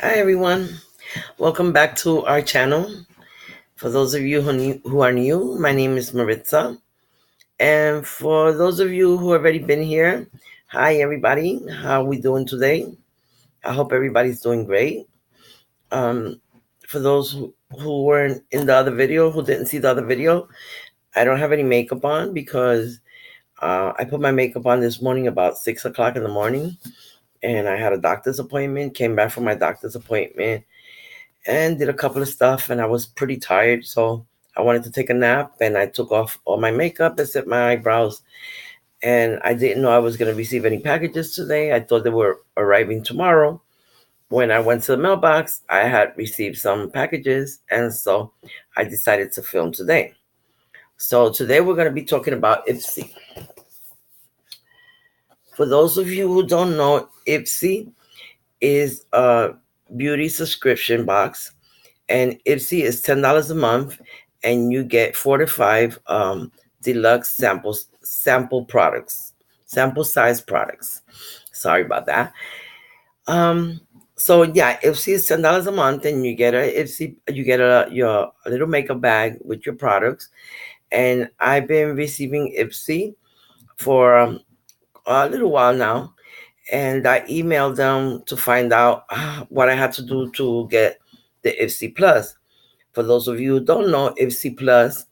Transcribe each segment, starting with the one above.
Hi everyone, welcome back to our channel. For those of you who are new, my name is Maritza. And for those of you who have already been here, hi everybody, how are we doing today? I hope everybody's doing great. Um, for those who weren't in the other video, who didn't see the other video, I don't have any makeup on because I put my makeup on this morning about 6 o'clock in the morning, and I had a doctor's appointment, came back from my doctor's appointment, and did a couple of stuff, and I was pretty tired, so I wanted to take a nap, and I took off all my makeup except my eyebrows, and I didn't know I was going to receive any packages today. I thought they were arriving tomorrow. When I went to the mailbox, I had received some packages, and so I decided to film today. So today we're going to be talking about Ipsy. For those of you who don't know, Ipsy is a beauty subscription box, and Ipsy is $10 a month, and you get 4 to 5 deluxe sample products, sample size products. Sorry about that. So yeah, Ipsy is $10 a month, and you get your little makeup bag with your products. And I've been receiving Ipsy for a little while now, and I emailed them to find out what I had to do to get the Ipsy Plus. For those of you who don't know, Ipsy Plus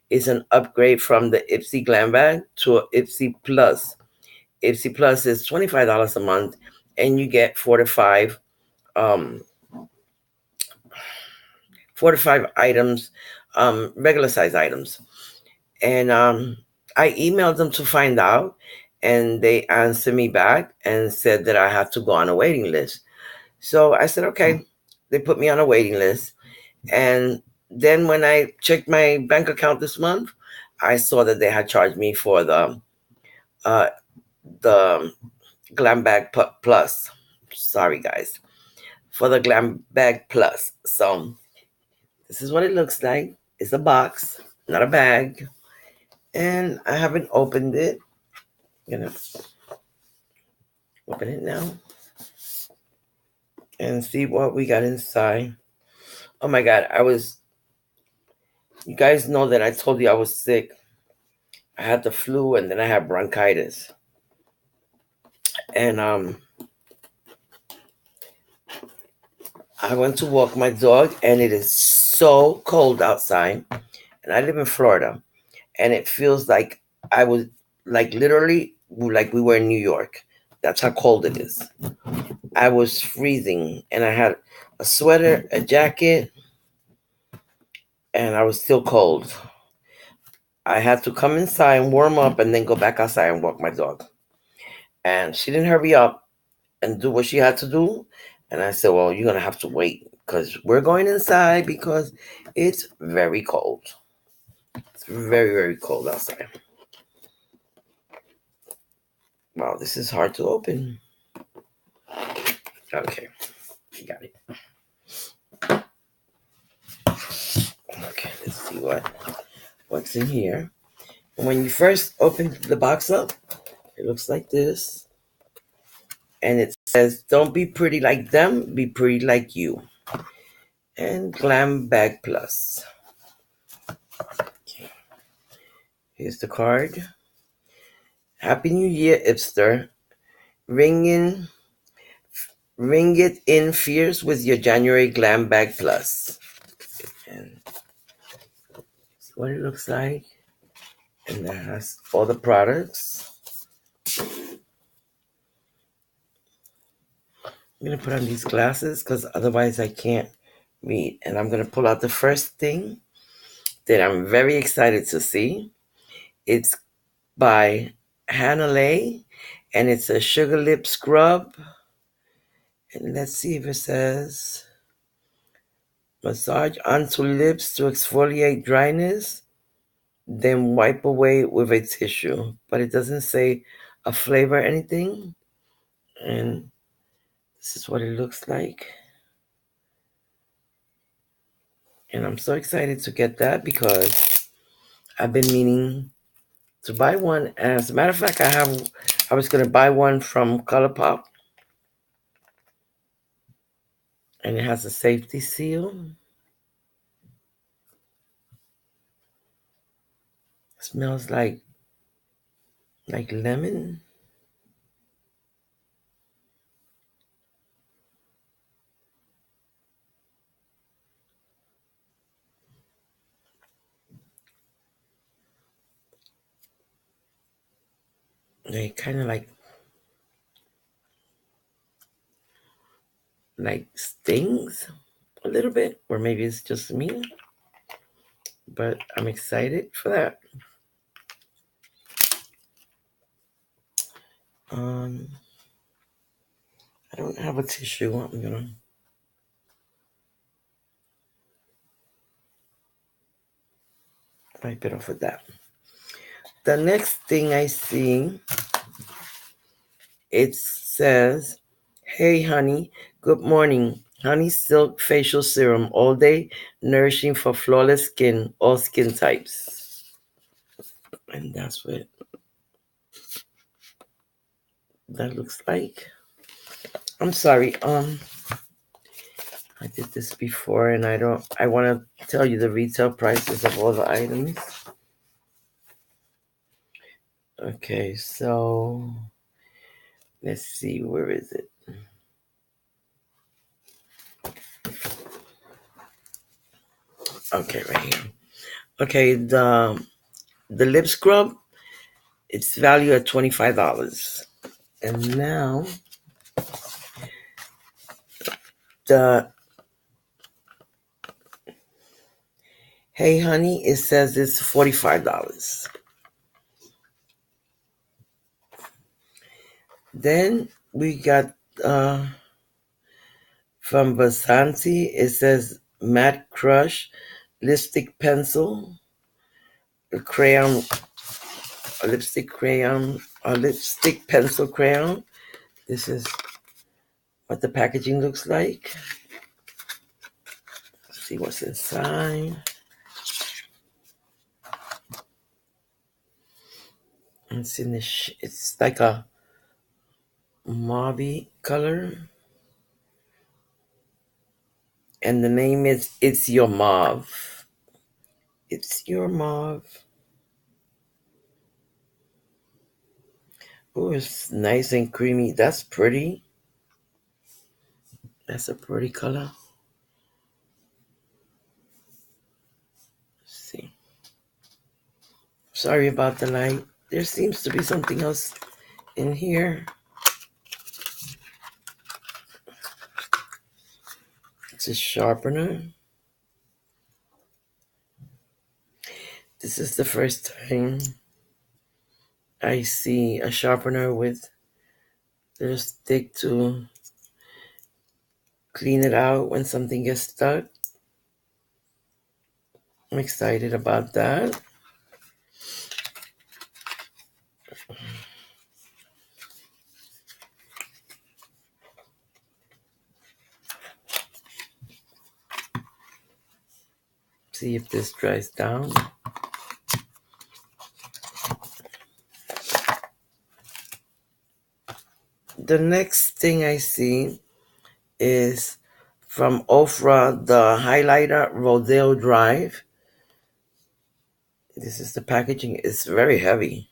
is an upgrade from the Ipsy Glam bag to a Ipsy Plus. Ipsy Plus is $25 a month, and you get um, 4 to 5 items, regular size items. And I emailed them to find out, and they answered me back and said that I had to go on a waiting list. So I said, okay. They put me on a waiting list. And then when I checked my bank account this month, I saw that they had charged me for uh, the Glam Bag Plus. Sorry, guys. For the Glam Bag Plus. So this is what it looks like. It's a box, not a bag. And I haven't opened it. I'm gonna open it now and see what we got inside. Oh my God, you guys know that I told you I was sick. I had the flu, and then I had bronchitis. And I went to walk my dog, and it is so cold outside. And I live in Florida, and it feels like I was like literally like we were in New York. That's how cold it is. I was freezing, and I had a sweater, a jacket, and I was still cold. I had to come inside and warm up and then go back outside and walk my dog. And she didn't hurry up and do what she had to do. And I said, well, you're going to have to wait because we're going inside because it's very cold. It's very, very cold outside. Wow, this is hard to open. Okay, got it. Okay, let's see what's in here. When you first open the box up, it looks like this. And it says, don't be pretty like them, be pretty like you. And Glam Bag Plus. Okay. Here's the card. Happy New Year, Ipster. Ring it in fierce with your January Glam Bag Plus. And see what it looks like. And that has all the products. I'm going to put on these glasses because otherwise I can't read. And I'm going to pull out the first thing that I'm very excited to see. It's by HANALEI, and it's a sugar lip scrub. And let's see if it says massage onto lips to exfoliate dryness, then wipe away with a tissue. But it doesn't say a flavor or anything. And this is what it looks like. And I'm so excited to get that because I've been meaning to buy one. As a matter of fact, I was going to buy one from ColourPop. And it has a safety seal. Smells like lemon. They kind of like stings a little bit, or maybe it's just me, but I'm excited for that. Um, I don't have a tissue. I'm gonna wipe it off with that. The next thing I see, it says, "Hey, honey, good morning. Honey Silk Facial Serum, all day, nourishing for flawless skin, all skin types." And that's what that looks like. I'm sorry. I did this before, and I want to tell you the retail prices of all the items. Okay, so let's see, where is it? Okay, right here. Okay, the lip scrub, it's valued at $25. And now the Hey Honey, it says it's $45. Then we got from VASANTI, it says Matte Crush Lipstick Pencil, a crayon, a lipstick crayon, a lipstick pencil crayon. This is what the packaging looks like. Let's see what's inside. It's in this. It's like a mauve color, and the name is "It's Your Mauve." It's your mauve. Oh, it's nice and creamy. That's pretty. That's a pretty color. Let's see. Sorry about the light. There seems to be something else in here. It's a sharpener. This is the first time I see a sharpener with a stick to clean it out when something gets stuck. I'm excited about that. See if this dries down. The next thing I see is from Ofra, the highlighter Rodeo Drive. This is the packaging. It's very heavy.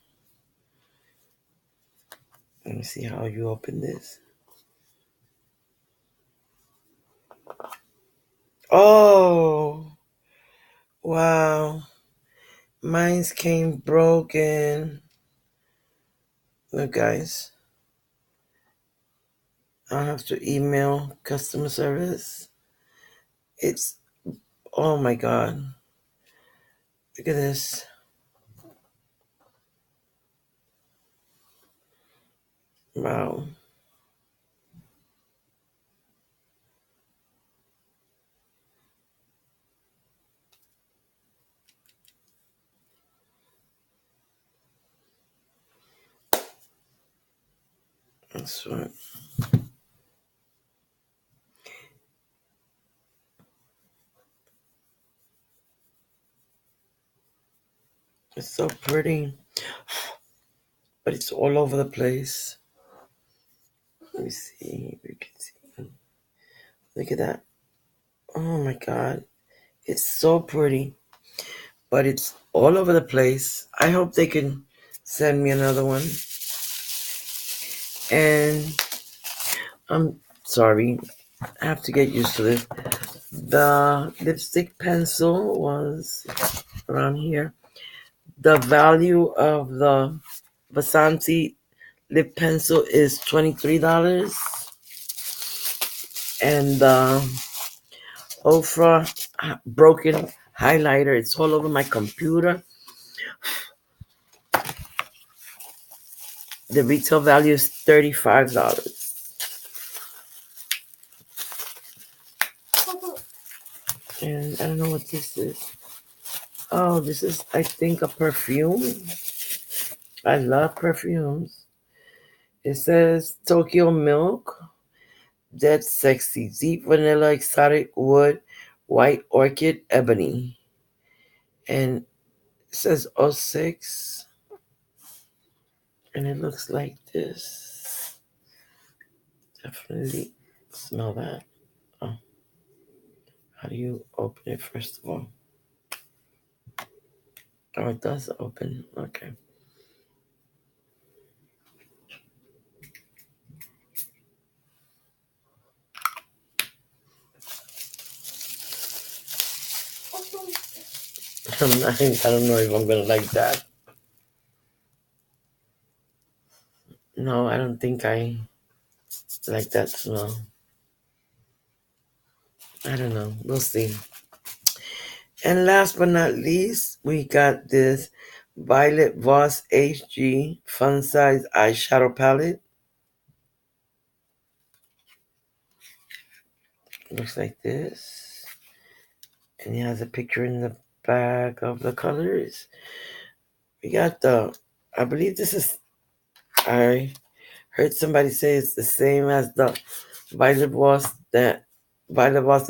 Let me see how you open this. Oh, wow. Mine's came broken. Look, guys. I'll have to email customer service. It's, oh my God. Look at this. Wow. That's what. It's so pretty. But it's all over the place. Let me see if you can see. Look at that. Oh my God. It's so pretty. But it's all over the place. I hope they can send me another one. And I'm sorry. I have to get used to this. The lipstick pencil was around here. The value of the VASANTI lip pencil is $23. And the Ofra broken highlighter, it's all over my computer. The retail value is $35. And I don't know what this is. Oh, this is, I think, a perfume. I love perfumes. It says TOKYOMILK, Dead Sexy, Deep Vanilla, Exotic Wood, White Orchid, Ebony. And it says 06. And it looks like this. Definitely smell that. Oh. How do you open it, first of all? Oh, it does open. Okay. I don't know if I'm going to like that. No, I don't think I like that smell. I don't know. We'll see. And last but not least, we got this Violet VOSS HG Fun Size Eyeshadow Palette. Looks like this. And it has a picture in the back of the colors. We got the, I believe this is, I heard somebody say it's the same as the Violet VOSS that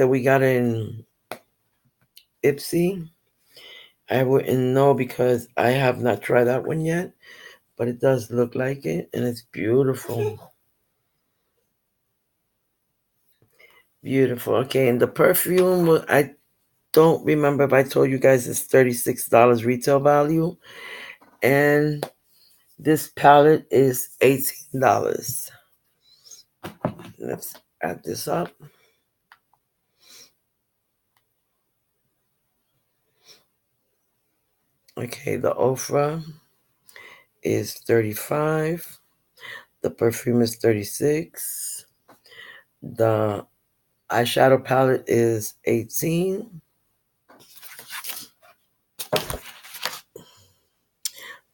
we got in Ipsy. I wouldn't know because I have not tried that one yet, but it does look like it, and it's beautiful. Beautiful. Okay, and the perfume, I don't remember if I told you guys it's $36 retail value, and this palette is $18. Let's add this up. Okay, the Ofra is $35. The perfume is $36. The eyeshadow palette is $18.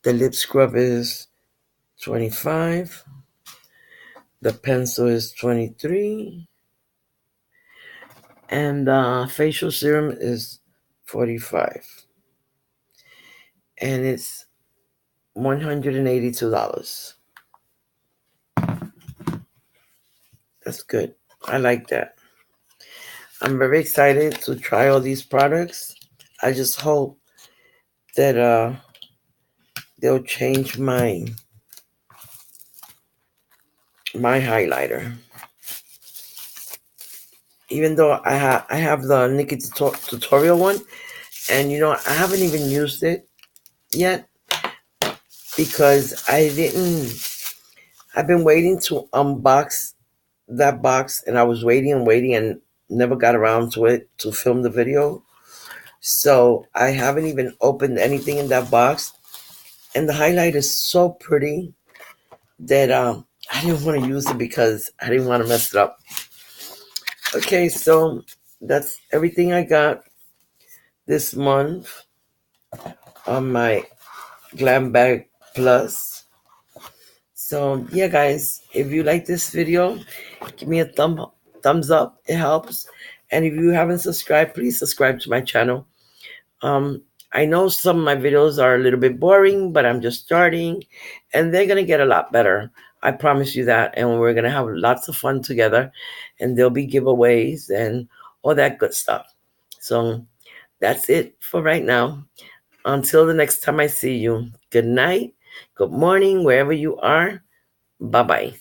The lip scrub is $25. The pencil is $23. And the facial serum is $45. And it's $182. That's good. I like that. I'm very excited to try all these products. I just hope that they'll change my highlighter. Even though I have the Nikki tutorial one, and I haven't even used it yet because I've been waiting to unbox that box, and I was waiting and never got around to it to film the video. So I haven't even opened anything in that box, and the highlight is so pretty that I didn't want to use it because I didn't want to mess it up. Okay, so that's everything I got this month on my Glam Bag Plus. So yeah, guys, if you like this video, give me a thumbs up. It helps. And if you haven't subscribed, please subscribe to my channel. I know some of my videos are a little bit boring, but I'm just starting, and they're gonna get a lot better. I promise you that. And we're gonna have lots of fun together, and there'll be giveaways and all that good stuff. So that's it for right now. Until the next time I see you, good night, good morning, wherever you are. Bye-bye.